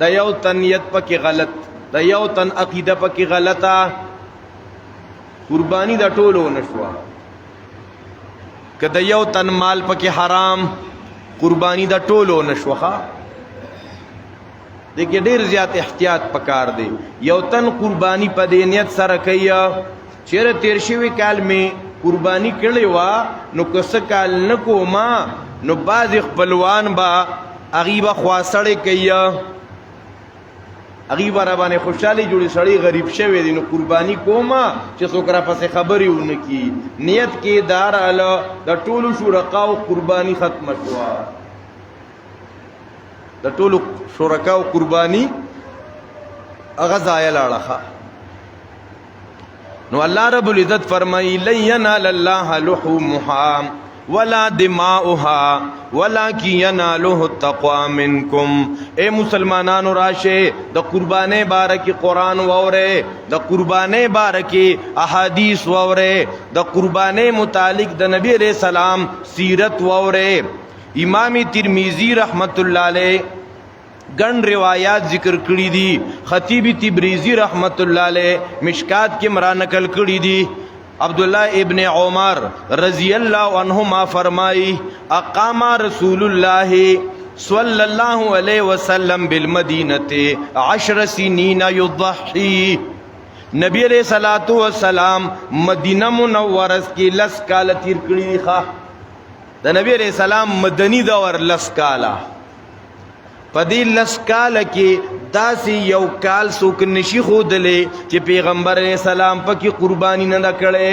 د یو تن نیت پکې غلط، د یو تن عقیده پکې غلطه، قربانی د ټولو نشوه. که د یو تن مال پکې حرام، قربانی د ټولو نشوه. دیکھئے ډیر زیات احتیاط پکار دی. یو تن قربانی په دې نیت سره کوي چیرې تیر شوی کال می قربانی کړی وا نو کس کال نه کوما نو باز خپلوان با غیبه خواسړې کوي، غیبه را باندې خوشحالي جوړي، سړی غریب شوی دی نو قربانی کوما چې څوک را پسې خبرې ونه کی. نیت کې دار اله د ټولو شرکاو قربانی ختم شوه، د ټولو شرکاو قربانی هغه ځای لاړه. نو الله رب العزت فرمائی لن ینال اللہ لحومها ولا دماؤها ولکن ینالہ التقوی منکم. اے مسلمانانو راشه د قربانے بارکی قرآن وورے، د قربانے بارکی احادیث وورے، د قربانے متعلق د نبی علیہ السلام سیرت وورے. امام ترمذی رحمت اللہ علیہ گن روایات ذکر کړی دي، خطیب تبریزی رحمت الله علیہ مشکات کې مرا نقل کړی دي. عبداللہ ابن عمر رضی اللہ عنہما فرمائی اقام رسول اللہ صلی اللہ علیہ وسلم بالمدینۃ 10 سنین یضحی. نبی علیہ الصلوۃ والسلام مدینہ منورہ کی 10 کال تیر کړی دي. د نبی علیہ السلام مدنی دور 10 کاله، پدی 10 کال کې داسې یو کال څوک نشي ښودلی چې پیغمبر علیہ السلام پکې قربانی نه ده کړې.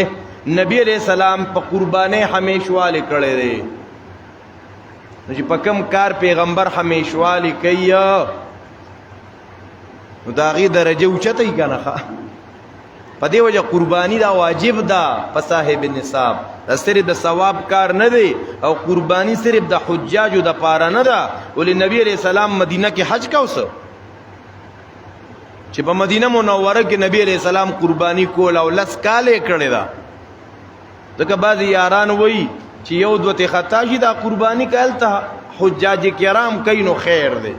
نبی علیہ السلام په قربانی همیشوالی کړی دی. نو چې په کوم کار پیغمبر همیشوالی کوي نو د هغې درجه اوچته وي که نه. په دې وجه قربانی دا واجب ده په صاحب نصاب، دا صرف د ثواب کار نه دی، او قربانی صرف د حجاجو د پاره نه ده. ولی نبی علیہ السلام مدینه کې حج کوسه چې په مدینه منوره کې نبی علیہ السلام قربانی کول او 10 کاله کړی ده. ځکه بعضې یاران وایي چې یو دوته خطا شي دا قربانی کول ته حجاج کرام کوي نو خیر دی.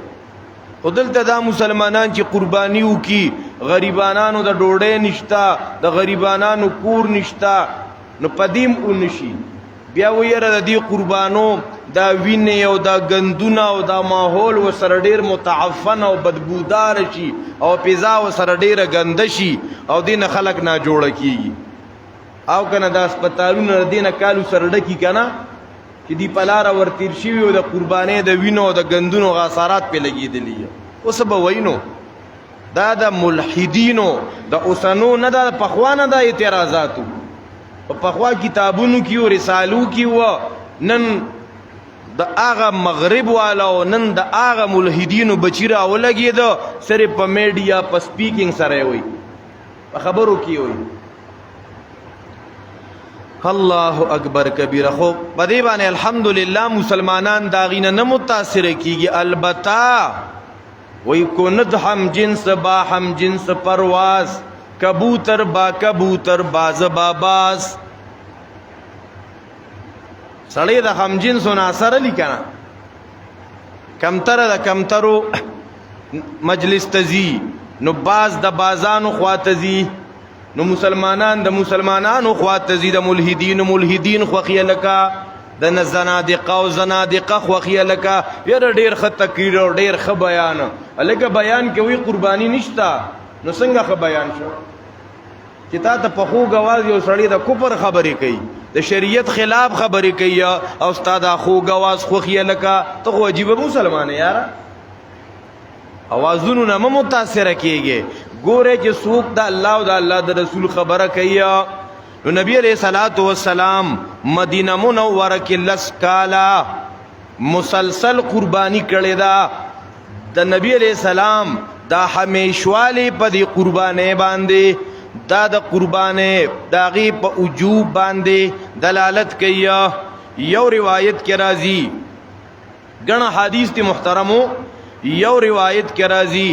خو دلته دا مسلمانان چې قربانی وکي، غریبانانو د ډوډۍ نشتا، د غریبانانو کور نشتا، نو پدیم اونشي. بیا ویره د دې قربانو دا وینې او دا گندونه او دا ماحول وسره ډیر متعفن او بدبودار شي او پیزا وسره ډیره ګنده شي او دین خلق نه جوړ کیږي. او کنه دا هسپتالونه دینه کالو سره ډکی کنه چې دی پلاره ورتیر شوي او د قربانۍ د وینو او د گندونو غاثارات پې لګېدلي. اوس به وینو دا د ملحدینو د اوسنو نه ده، پخوا نه ده اعتراضاتو. په پخوا کتابونو کې و رسالو کې و، نن د هغه مغرب والا نن د هغه ملحدینو بچی راولګېده، صرف په میډیا په سپیکینګ سره وي، په خبرو کې وي. اللہ اکبر کبیر. خو بدی باندې الحمدللہ مسلمانان داغینه نه متاثر کیږي. البته وی کند هم جنس با هم جنس پرواز، کبوتر با کبوتر باز با باز. سړی د هم جنسو ناصر لیکنه کمتر د کمترو مجلس تزی نو باز د بازانو خوا تزی، نو مسلمانان د مسلمانانو خوا تزی، د ملحدین خوخیه لکا، د زنادقه او زنادقه خوخیه لکا. یاره ډیر ښه تقریر او ډیر ښه بیان، هلکه بیان کې وی قربانی نشته نو څنګه ښه بیان شو چې تا ته په خوږ اواز یو سړی د کفر خبرې کوي، د شریعت خلاف خبرې کوي او ستا د خوږ اواز خوخیه لکا. ته خو عجیبه مسلمان یاره، اوازونو نه مه متاثره کیږي. ګوره چې څوک د الله او د الله د رسول خبره کوي. نو نبی علیہ الصلوۃ والسلام مدینہ منوره کې 10 کاله مسلسل قربانی کړی دا. د نبی علیہ السلام دا همیشوالی په دې قربانی باندې، دا د قربانی داغي په وجوب باندې دلالت کوي. یو روایت کې راځي، ګڼ حدیث تی محترمو، یو روایت کې راځي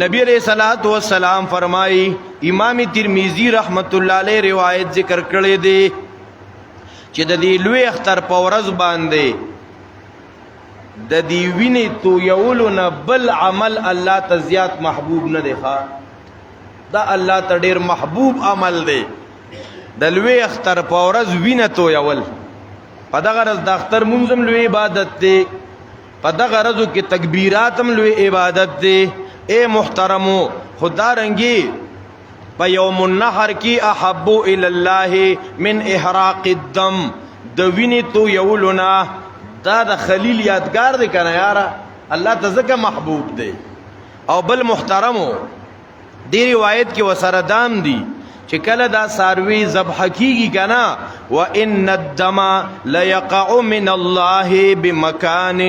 نبی علیہ الصلوۃ والسلام فرمائی، امام ترمذی رحمت اللہ علیہ روایت ذکر کړی دی چې د دې لوی اختر په ورځ باندې د دې وینې تویولو نه بل عمل الله ته زیات محبوب نه دی ښه دا الله ته ډېر محبوب عمل دی د لوی اختر په ورځ وینه تویول په دغه ورځ د اختر مونځ هم لوی عبادت دی په دغه ورځو کې تکبیرات هم لوی عبادت دی اے محترمو خدا رنگی په یوم النحر کې احبو الی الله من احراق الدم د وینې تویولو نه دا د خلیل یادگار دی کنه یاره الله ته ځکه محبوب دی او بل محترمو دی روایت کې وسره دام دی چې کله دا ساروی ذبح کیږي کنه وان الدم ليقع من الله بمكان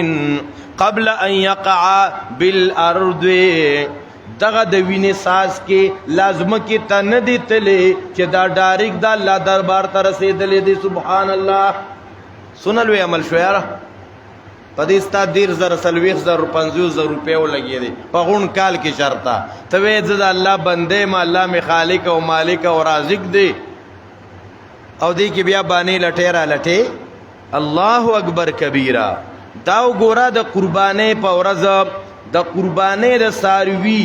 قبل ان يقع بالارض دغه د وینې ساز کې لازمه کې ته نه دی تللی چې دا ډایرک د الله دربار ته رسېدلی دی سبحان الله سونه لوی عمل شو یاره په دې ستا 1,000 روپۍ ولګېدې په غون کال کې شرطه ته وایې زه د الله بندې ما الله مې خالق او مالک او رازق دی او دې کې بیا بانې لټې را لټې الله اکبر کبیره دا وګوره د قربانۍ په ورځ د قربانۍ د ساروي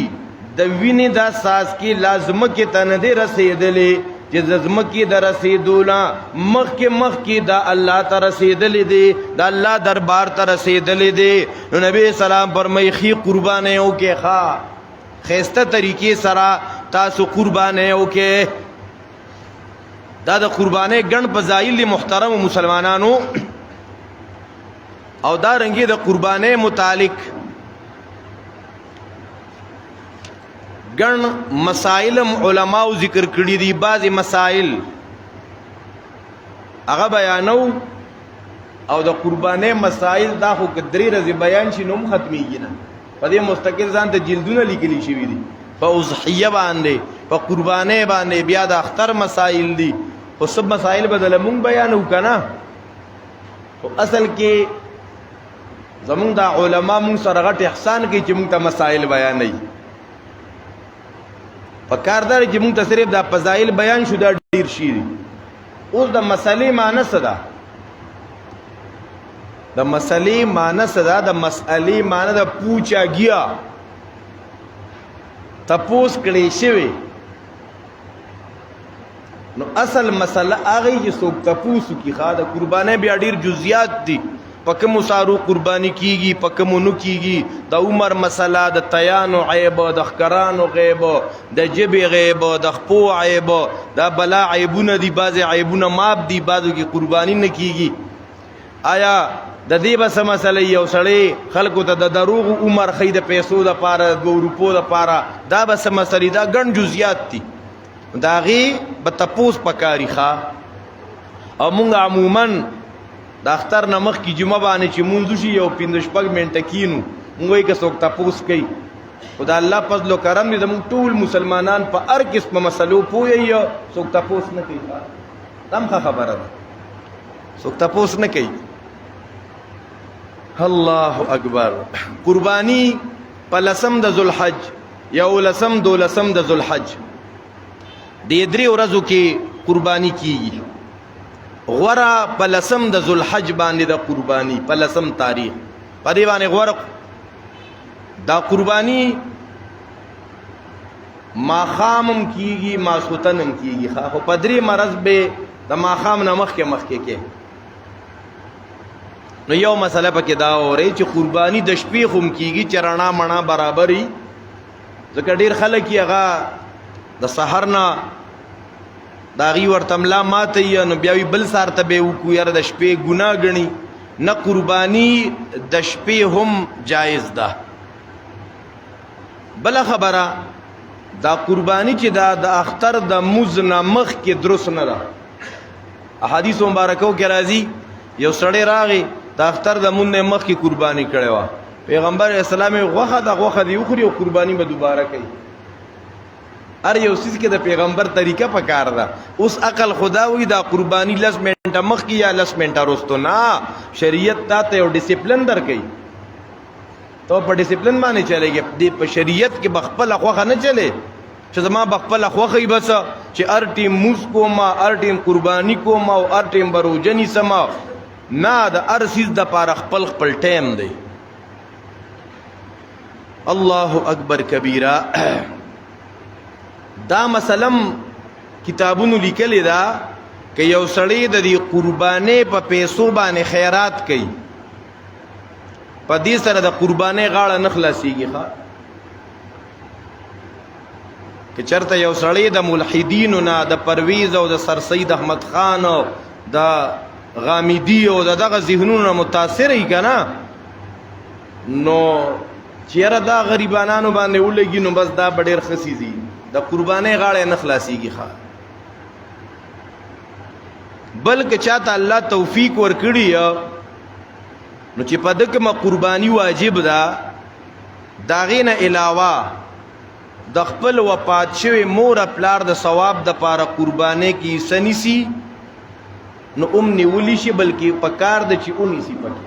د وینې دا ساز کې لازمه کې ته نه دی رسېدلی چې زمکی در رسیدولا مخی دا اللہ تا رسیدلی دی دا اللہ دربار تا رسیدلی دی نو نبی سلام فرمائی خی قربانیوں کے خیستہ طریقے سرا تاسو قربانیوں کے دا قربانے گن پزائل دی محترم و مسلمانانو او دا رنگی دا قربانے متعلق گن مسائل علماء ذکر کړي دي بعضی مسائل هغه بیانو او د قربانې مسائل دا خو کدرې رضی بیان شي نوم ختميږي نه په دې مستقل ځان ته جلدونه لیکلي شوی دي په اضحیه باندې په قربانې باندې بیا د اختر مسائل دي او سب مسائل بدل مونږ بیانو کنه او اصل کې زمونږ د علما مونږ سره غټ احسان کوي چې مونږ ته مسائل بیانوي پکاردار چې مونږ ته صرف دا فضایل بیان شو دا ډیر شي اوس د مسلې معنی څه ده د مسلې معنی څه ده د مسلې معنی د پوچا گیا تپوس کړي شوی نو اصل مسله هغه چې څوک تپوس کی خا د قربانې بیا ډیر جزئیات دي پکمو سارو قربانی کیږي پکمو نو کیږي د عمر مسله د تیانو عیب د خکرانو غیب د جبی غیب د خپو عیب د بلا عیبونه دی بعض عیبونه ماب دی بعضو کی قربانی نه کیږي آیا د دې بس مسله یو سړی خلکو ته د دروغ عمر خې د پیسو د پاره 2 روپو د پاره دا بس مسله دا ګڼ جزئیات دي دا غي به تپوس پکاري ښا او مونږ عموما د اختر نمخ کی جمعه باندې چې مونږ شي یو 15 منټه کینو موږ یې که څوک تپوس کوي خدای الله فضل و کرم دې موږ ټول مسلمانان په هر قسم مسلو پوي یو څوک تپوس نه کوي تم خبره ده څوک تپوس نه کوي الله اکبر قربانی په لسم د ذوالحج یا لسم دولسم د ذوالحج دې درې ورځو کې قربانی کیږي غورا په لسم د ذوالحج باندې د قربانی په لسم تاریخ په دې باندې غورا دا قربانی ماخامم کیږي ماسوتنم کیږي خو په درې مرز به د ماخام نمخ کې نو یو مسله پکې دا اوري چې قربانی د شپې خوم کیږي چرنا منا برابرۍ ځکه ډیر خلک یې هغه د سحر نه داغي ورتملا ماته یا نو بیا بل سار ته به وکو یاره د شپې ګناه غني نه قربانی د شپې هم جایز ده بل خبره دا قربانی چې د اختر د مزن مخ کې درس نه ده احادیث مبارکو کې راځي یو سړی راغی د اختر د مون مخ کې قربانی کړي وا پیغمبر اسلام غوخه دی خوري او قربانی به دوباره کوي ار یو سیس کې د پیغمبر طریقه پکار ده اوس عقل خدا وی دا قربانی 10 منټه مخ کې یا 10 منټه وروسته نه شریعت ته یو ډیسپلین درکې تو په ډیسپلین باندې چلےږي په شریعت کې بخپل خوخه نه چلے چې زما بخپل خوخه بس چې ار ټیم موس کوما ار ټیم قربانی کوما او ار ټیم بروجنی سما نه د ار سیس د پاره خپل ټیم دی الله اکبر کبیره. دا مسلم کتابونو لیکلی دا که یو سړی د دې قربانې په پیسو باندې خیرات کوي، په دې سره د قربانې غاړه نه خلاصېږي. که چرته یو سړی د ملحدینو نه، د پرویز او د سر سید احمد خان او د غامدی او دغه ذهنونو متاثر ای کنه، نو چیرې دا غریبانانو باندې ولګي نو بس دا ډېر خسیږي، د قربانې غاړه نه خلاصيږي. بلکې چاته الله توفیق ورکړي نو چې په دغه ما قرباني واجب ده، داغې نه علاوه د خپل وفات شوی مور پلار د ثواب د پاره قربانې کې سنيسي نو نیولی شي، بلکې پکار د چې اونې سي پکې.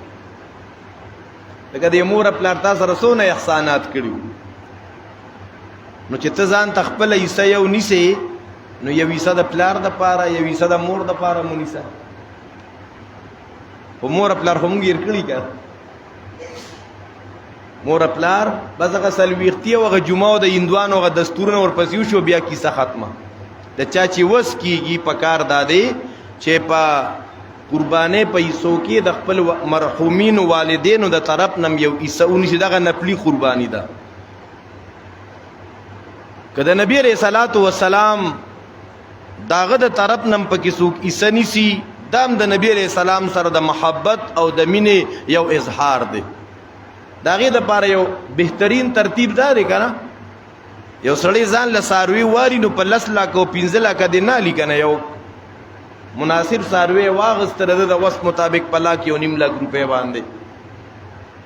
لکه د مور پلار تاسو سره څونه احسانات کړیو، نو چې ته ځان تخپل ایسه یو نیسه نو یو ایسه د پلار د پاره، یو ایسه د مور د پاره مونیسه. په مور پلار هم غیر کړی کا مور پلار بس هغه سلويختي او هغه جمعه او د هندوانو هغه دستورونه ورپسې شو، بیا کیسه ختمه. د چا چې وس کیږي پکار دادې چې په قربانې پیسو کې د خپل مرحومین والدینو د طرف نم یو ایسهونی چې دغه نفلی قربانی ده. که د نبی علیہ الصلوۃ والسلام داغه د طرف نم پکې څوک ایسه نیسي، دام د نبی علیہ السلام سره د محبت او د مینې یو اظهار دی. داغه د پاره یو بهترین ترتیب دا دی کنه، یو سړی ځان له ساروي واري نو په 10 لک او 15 لک د نه لیکنه یو مناسب ساروي واغستره د وس مطابق په لاک یو نیم لک روپے باندې،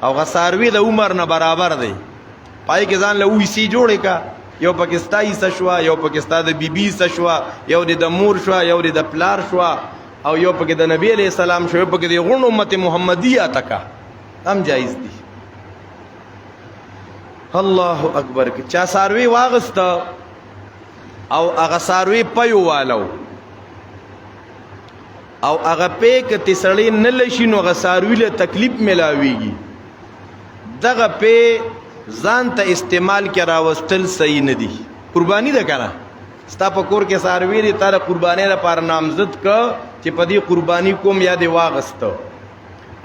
او غ ساروي د عمر نه برابر دی. پای کې ځان له وې سي جوړې کا، یو پاکستاني سشوا، یو پاکستان د بی بی سشوا، یو د مور شوا، یو د پلار شوا، او یو پکې د نبی علیہ السلام شو، پکې د غون امت محمدیه تکا هم جایز دي. الله اکبر. که چا ساروي واغست او هغه ساروي پيو والو او هغه په کې تسړی نه لشي نو هغه ساروي له تکلیف ملاويږي، دغه په ځان ته استعمال کې راوستل صحیح نه دي. قرباني ده کنه، ستا په کور کې ساروي دي، تر قرباني لپاره نامزد ک چې په دې قرباني کوم یاد واغست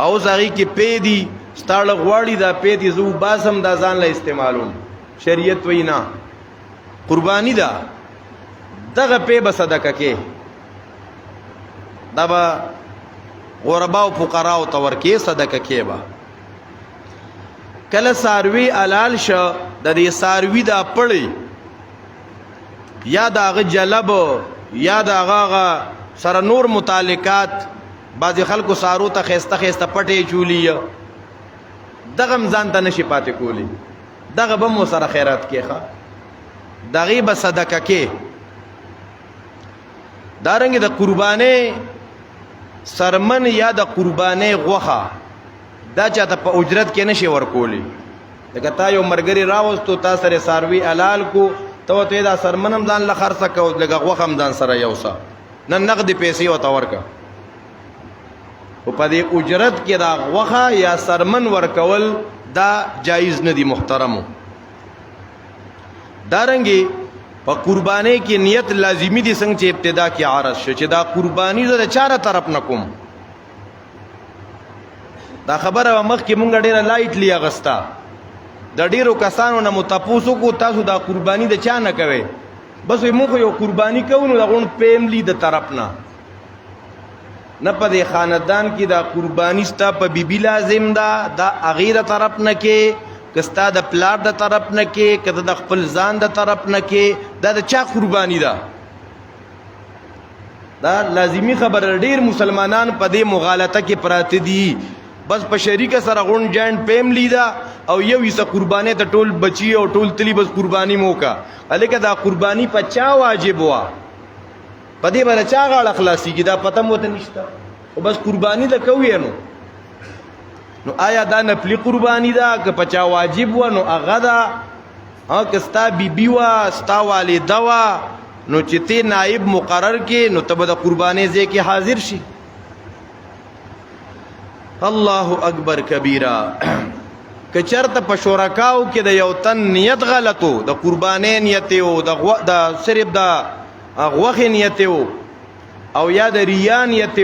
او زغی کې پې دي ستاړه غواړي دا پې دي زو باسم دا ځان له استعمالوم. شریعت وینا قرباني ده، دغه پې به صدقه کې دا به غربا او فقرا او تور کې صدقه کې به. کله ساروي حلال شو د دې ساروي دا پړی یا داغه جلب یا داغه سره نور متعلقات، بعض خلکو سارو ته خسته خسته پټې چولی دغه ځان ته نشي پاتې کولی، دغه به مو سره خیرات کې ښه، دغه به صدقه کې. دارنګ د قربانې سرمن یا د قربانې غوخه دا چاته په اجرت کې نشي ورکولی. لکه تا یو مرګري راوستو، تا سره ساروي حلال کو، ته دا سرمنم ځان له خرڅه کو، لکه غوخم ځان سره یوسه نه نقد پیسې وته ورکا. او په دې اجرت کې دا غوخه یا سرمن ورکول دا جایز نه دي محترمو. دارنګي په قربانې کې نیت لازمی دي، څنګه چې ابتدا کې عارض شو چې دا قرباني زره چاره طرف نه کوم. دا خبره مخ کې مونږ ډیره لایټ لیا غستا، د ډیرو کسانو نه متپوسو کو تاسو دا قرباني د چا نه کوي، بس موږ یو قرباني کوو نو دا غون فیملی د طرف نه نه په دې خاندان کې دا قرباني ستا په بیبي لازم ده، دا اغیره طرف نه کې، کستا د پلار د طرف نه کې، کته د خپل ځان د طرف نه کې، دا د چا قرباني ده؟ دا لازمی خبر. ډیر مسلمانان په دې مغالطه کې پراته دي، بس په شریکه سره غون جاینټ فیملی ده او یو یې قرباني ته ټول بچي او ټول تلی بس قرباني موکا، الکه دا قرباني په چا واجب وا، په دې باندې چا غاړه خلاصيږي دا پته مو ته نشته، او بس قرباني ده کوي نو آیا دا نفلی قربانی ده که پچا واجب و نو اغا ده، که ستا بی بی و ستا والده و نو چې تی نائب مقرر کې نو تب د قربانی ځای کې حاضر شي. الله اکبر کبیره. که چرته په شرکاو کې د یو تن نیت غلطو د قربانۍ نیت او د صرف د غوښې نیت او یا د ریا نیت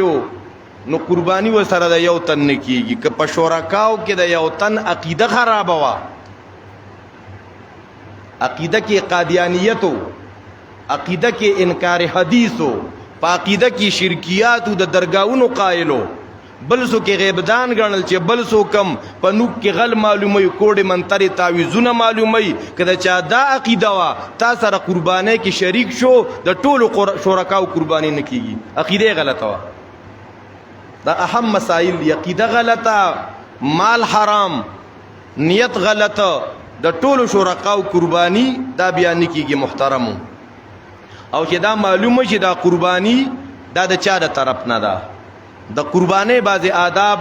نو قربانی و سره د یو تن نه کیږي. که په شرکاو کې د یو تن عقیده خراب وا، عقیده کې قادیانیت او عقیده کې انکار حدیث او په عقیده کې شرکیات او د درگاہونو قائلو، بل سو کې غیبدان ګڼل چې بل سو کم په نوک کې غل معلومي کوډه منتري تعویذونه معلومي. کله چا دا عقیده وا تا سره قربانۍ کې شریک شو د ټولو شرکاو قرباني نه کیږي. عقیده غلطه وا، دا اهم مسائل دی. عقیده غلطه، مال حرام، نیت غلطه، د ټولو شرکاو قرباني دا بیا نه کیږي محترمو. او چې دا معلومه چې دا قرباني دا د چا د طرف نه ده. د قربانۍ بعض آداب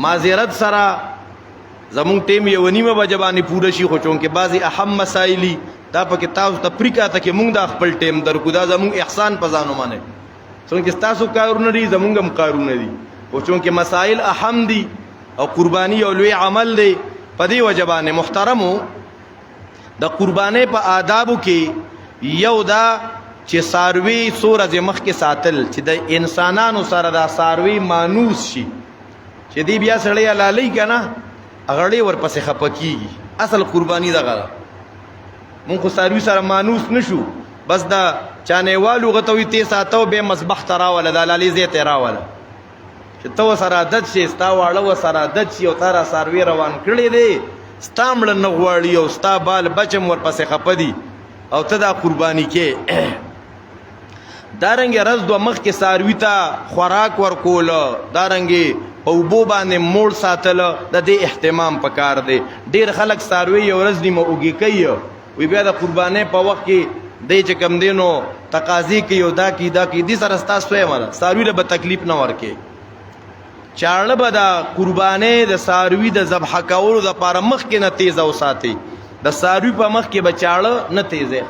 معذرت سره زمونږ ټیم یو نیمه بجه باندې پوره شي، خو چونکې بعضې اهم مسایلي دا پکې تاسو ته پریکاته کې مونږ دا خپل ټیم درکو، دا زمونږ احسان په ځانو باندې څنګه ستاسو کارونه دي زمونږ هم کارونه دي، خو چونکې مسایل اهم دي او قرباني یو لوی عمل دی. په دې وجه باندې محترمو د قربانۍ په آدابو کې یو دا چې ساروی څو ورځې مخکې ساتل چې د انسانانو سره دا ساروی مانوس شي، چې دی بیا سړی حلالوي که نه هغه ډېر ورپسې خفه کېږي. اصل قرباني دغه ده. مونږ خو ساروي سره مانوس نه شو، بس دا چانیوالو هغه ته وایي تی ساته بیا مذبح ته راوله، د حلالۍ ځای ته یې راوله چې ته ورسره عادت شي، ستا واړه ورسره عادت شي او تا را ساروی روان کړی دی، ستا مړه نه غواړي او ستا بال بچم ورپسې خفه دي او ته دا قرباني کې. دارنګې رز دوه مخکې ساروي ته خوراک ورکوله، دارنګې په اوبو باندې موړ ساتله، د دې اهتمام پکار دی. ډېر خلک ساروي یو ورځ نیمه اوږې کوي، وی بیا د قربانۍ په وخت کې دی چې کوم دی نو تقاضي کوي او دا کوي دا کوي. دې سره ستاسو یې ساروي له به تکلیف نه ورکوي. چاړه به د قربانۍ د ساروي د ذبحه کولو دپاره مخکې نه تیزه وساتئ. د ساروي په مخ کې به چاړه نه تیزئ،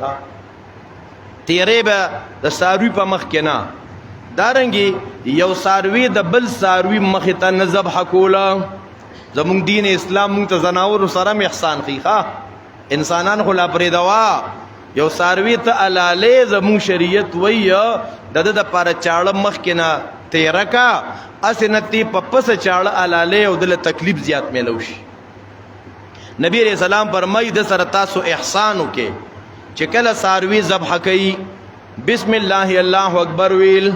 تیرې به د ساروي په مخ کې نه. دارنګې یو ساروي د بل ساروي مخې ته نه ذبحه کوله. زمونږ دین اسلام مونږ ته زناورو سره هم احسان ښي، انسانان خو لا پرېږدوه. یو ساروي ته حلالۍ زمونږ شریعت وایي د ده دپاره چاړه مخکې نه تیره کا، هسې نه تی په پسه چاړه حلالۍ او دله تکلیف زیات میلو شي. نبی علیہ السلام فرمایي د سره تاسو احسان وکړئ چې کله ساروي ذبح کوي بسم الله الله اکبر ویل،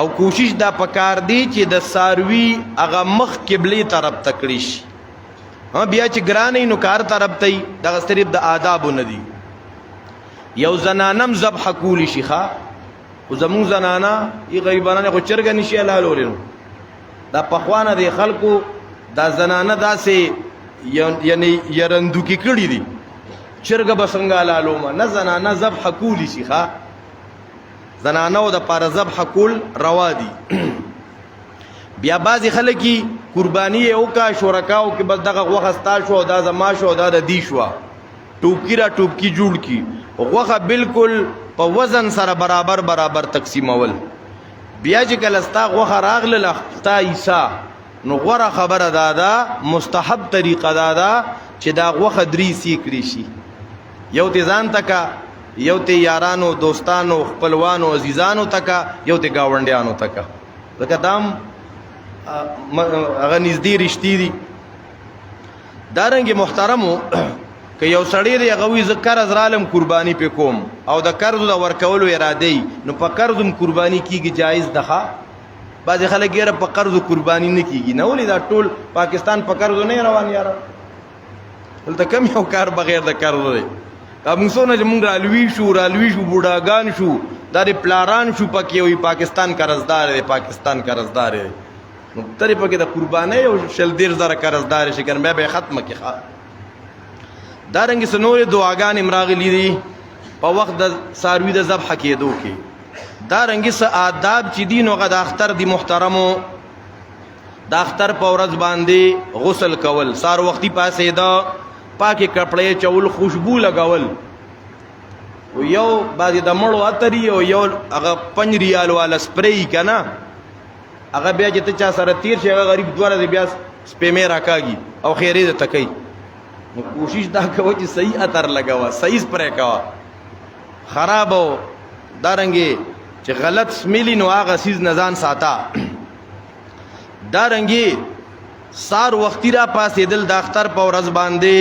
او کوشش دا پکار دی چې د ساروي هغه مخ قبلې طرف ته کړي شي. بیا چې ګرانې نو کار طرف ته وي، دغه صرف د آدابو نه دي. یو زنانم ذبح کولی شي، خو زمونږ زنانه ای غریبانانې خو چرګه نشي حلالولی. نو دا پخوانه دی خلکو دا زنانه داسې یعنی یرندوکي کړي دي، چرګه به څنګه حلالومه. نه، زنانه ذبح کولی شي. زنانو دپاره ذبح کول روا دي. بیا بعضې خلک قرباني یې وکړه شرکاو کې، بس دغه غوښه ستا شو او دا زما شو او دا د دې شوه، ټوپکي را ټوپکي جوړ کړي. غوښه بالکل په وزن سره برابر برابر تقسیمول. بیا چې کله ستا غوښه راغله ستا عیسا، نو غوره خبره دا ده، مستحب طریقه دا ده چې دا غوښه درې سی کړي شي. یو ته ځان تکا، یو ته یارانو دوستانو خپلوانو عزیزانو تکا، یو ته گاونډیانو تکا، ځکه دام هغه نږدې رشتې دي. دارنګې محترمو که یو سړی دی هغه وایي زه قرض رالم قرباني پې کوم او د قرضو د ورکولو اراده یي، نو په قرض هم قرباني کېږي، جایز ده. بعضې خلک یاره په قرضو قرباني نه کېږي. نه ولې دا ټول پاکستان په قرضو نه روان یاره، دلته کم یو کار بغیر د قرضو دی. موږ څونه چې موږ رالوي شو بوډاګان شو، دا د پلاران شو پکې وایي پاکستان قرضدار دی، پاکستان قرضدار دی. نو ترې پکې د قربانۍ او 100,000 قرضدار شي که نه بیا به یې ختمه کړي. دارنګې څه نورې دعاګانې هم راغلي دي په وخت د څاروي د ذبحه کېدو کې. دارنګې څه آداب چې دي نو هغه د اختر دي محترمو. د اختر په ورځ باندې غسل کول، سار وختي پاسېده، پاکې کپړې چول، خوشبو لګول. یو بعضې د مړو عطري او یو هغه 5 ریال والا سپری که نه، هغه بیا چې ته چا سره تیر شي هغه غریب 2 ورځې بیا سپېمې راکاږي او خیرې د تکي نو کوشش دا کوه چې صحیح اثر لګاوه صحیح سپرې کوه خراب او دارنګي چې غلط سمیلی نو هغه سیز نزان ساته دارنګي سار وختي را پاسې دل د اختر په ورځ باندې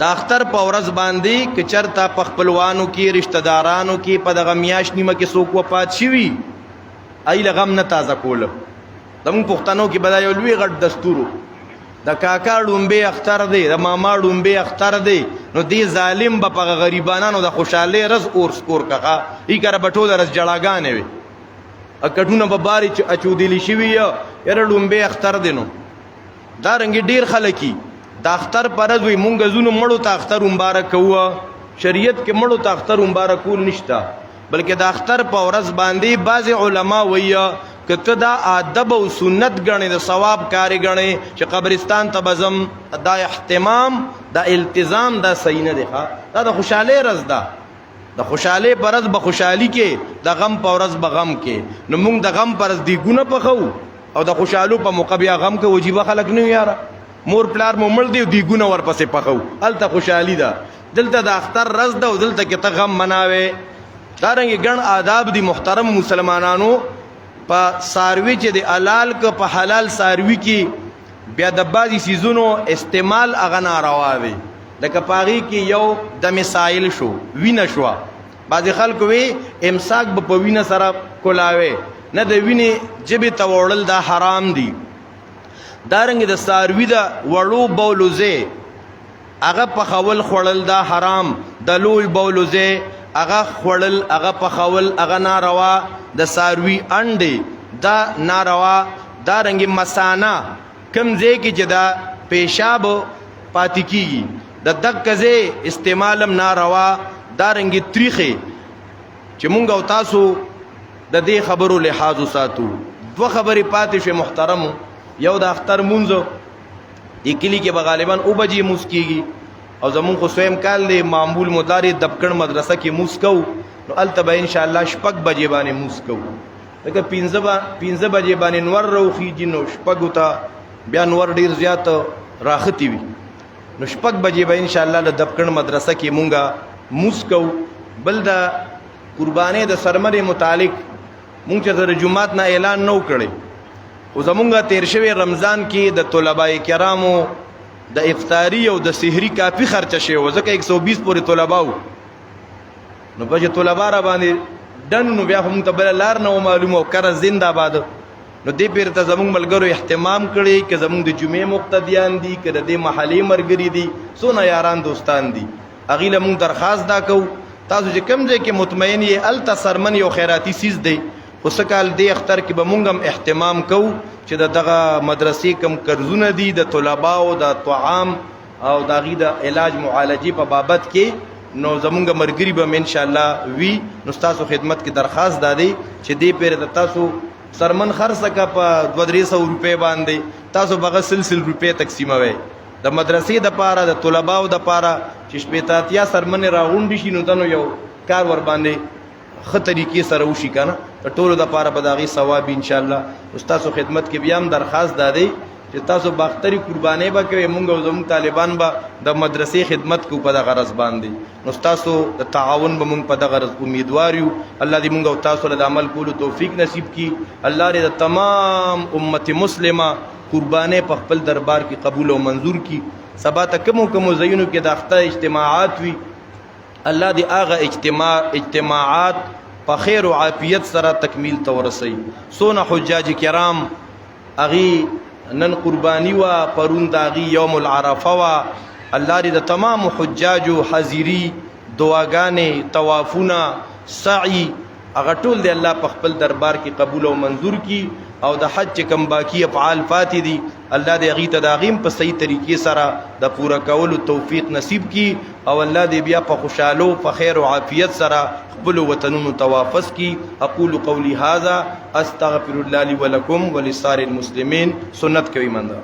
د اختر په ورځ باندې که چرته په خپلوانو کې رشتہ دارانو کې په دغه میاشت نیمه کې څوک وفات شوي ایله غم نه تازه کول زموږ پښتنو کې به دا یو لوی غټ دستورو د کاکا ډومبې اختر دی د ماما ډومبې اختر دی نو دې ظالم به په غریبانانو د خوشحالۍ رز اور سکور کغه ای کره به ټوله رز جړاګانې وي کټونه به بارې اچودلی شوي یاره ډومبې اختر دی نو دارنګې ډېر خلک د اختر پر ورځ وي مونږ ځونو مړو ته اختر مبارک کوو شریعت کې مړو ته اختر مبارک کول نشته بلکې د اختر په ورځ باندې بعض علما وایي که ته دا ادب او سنت ګڼې د ثواب کارې ګڼې چې قبرستان ته به ځم دا اهتمام دا التزام دا صحیح نه دی دا د خوشحالۍ ورځ ده د خوشحالۍ په ورځ به خوشحالي کې د غم په ورځ به غم کې نو موږ د غم په ورځ دیګونه پخو او د خوشحالو په موقع بیا غم کې وجیبه خلک نه یاره مور پلار مو مړ دی دیګونه ورپسې پخو هلته خوشحالي ده دلته د اختر ورځ ده او دلته کې ته غم مناوې دارنګې ګڼ آداب دي محترم مسلمانانو په ساروي چې د حلال که په حلال ساروي کې بیا د بعضې څیزونو استعمال هغه ناروا وي لکه په هغې کې یو د مسایل شو وینه شوه بعضې خلکو وی امساک به په وینه سره کولاوې نه د وینې ژبې ته وړل دا حرام دي دارنګې د ساروي د وړو بولو ځای هغه پخول خوړل دا حرام د لوی بولو ځای هغه خوړل هغه پخول هغه ناروا د ساروي انډې دا ناروا دارنګې مثانه کم ځای کې چې دا پیشاب پاتې کېږي د دغه ځای استعمالم ناروا دارنګې تریخې چې مونږ او تاسو د دې خبرو لحاظ وساتو دوه خبرې پاتې شوې محترمو یو د اختر مونځ دې کلي کې به غالبا 9 بجې مونځ کېږي او زمونږ خو سویم کال دی معمول مدارې دبکړ مدرسه کې مونځ کوو نو هلته به انشاءالله 6 بجې باندې مونځ کوو لکه 15 بجې باندې نور راوخیږي نو 6 ته بیا نور ډېر زیات راختي وي نو 6 بجې به انشاءالله د دبکړ مدرسه کې مونږه مونځ کوو بل د قربانۍ د سرمنې متعلق مونږ چې د جمعات نه اعلان نو کړی او زمونږه تیر شوی رمضان کې د طلبای کرامو د افطاری او د سحری کافی خرچه شوی و ځکه 120 پورې طلبا وو نو به چې طلبا را باندې ډن نو بیا هم ته بل لار نه معلومه او کر زنده باد نو دې پیر ته زمونږ ملګرو اهتمام کړي چې زمونږ د جمعې مقتدیان دي که د دې محلي مرګري دي څونه یاران دوستان دي هغې له مونږ درخواست دا کوو تاسو چې کوم ځای کې مطمئن یې هلته سرمن یو خیراتي سیز دی خو څه کال دې اختر کې به مونږ هم اهتمام کوو چې د دغه مدرسې کم قرضونه دي د طلباو د طعام او د هغې د علاج معالجې په بابت کې نو زمونږ ملګري به ان شاء الله وي نو ستاسو خدمت کې درخواست دا دی چې دې پیر د تاسو سرمن خرڅه کا په 200 روپۍ باندې تاسو به سلسل روپۍ تقسیموي د مدرسې د پاره د طلباو د پاره چې شپې اتیا سرمن راغونډي شي نو تنو یو کار ور باندې ښه طریقې سره وشي که نه د ټولو دپاره به د هغې ثواب ان شاء الله ستاسو خدمت کې بیا هم درخواست دا دی چې تاسو باختري قربانۍ به کوئ مونږ او زموږ طالبان به د مدرسې خدمت کوو په دغه غرض باندې نو ستاسو د تعاون به مونږ په دغه غرض امیدوار یو الله دې مونږ او تاسو له د عمل کولو توفیق نصیب کړي الله دې د تمام امت مسلمه قربانۍ په خپل دربار کې قبول او منظور کړي سبا ته کومو ځایونو کې د اختر اجتماعات وي الله دې هغه اجتماعات په خیر او عافیت سره تکمیل ته ورسوي څونه حجاج کرام هغې نن قربانی وا پرون د هغې یوم العرفه وا الله دې د تمامو حجاجو حاضري دعاګانې طوافونه سعی هغه ټول دی الله په خپل دربار کې قبول او منظور کړي او د حج چې کوم باقي افعال پاتې دي الله دې هغې ته د هغې په صحیح طریقې سره د پوره کولو توفیق نصیب کړي او الله دې بیا په خوشحالو په خیر او عافیت سره خپلو وطنونو ته واپس کړي اقول قولي هذا استغفر الله لي ولكم ولسائر المسلمين سنت کوي منده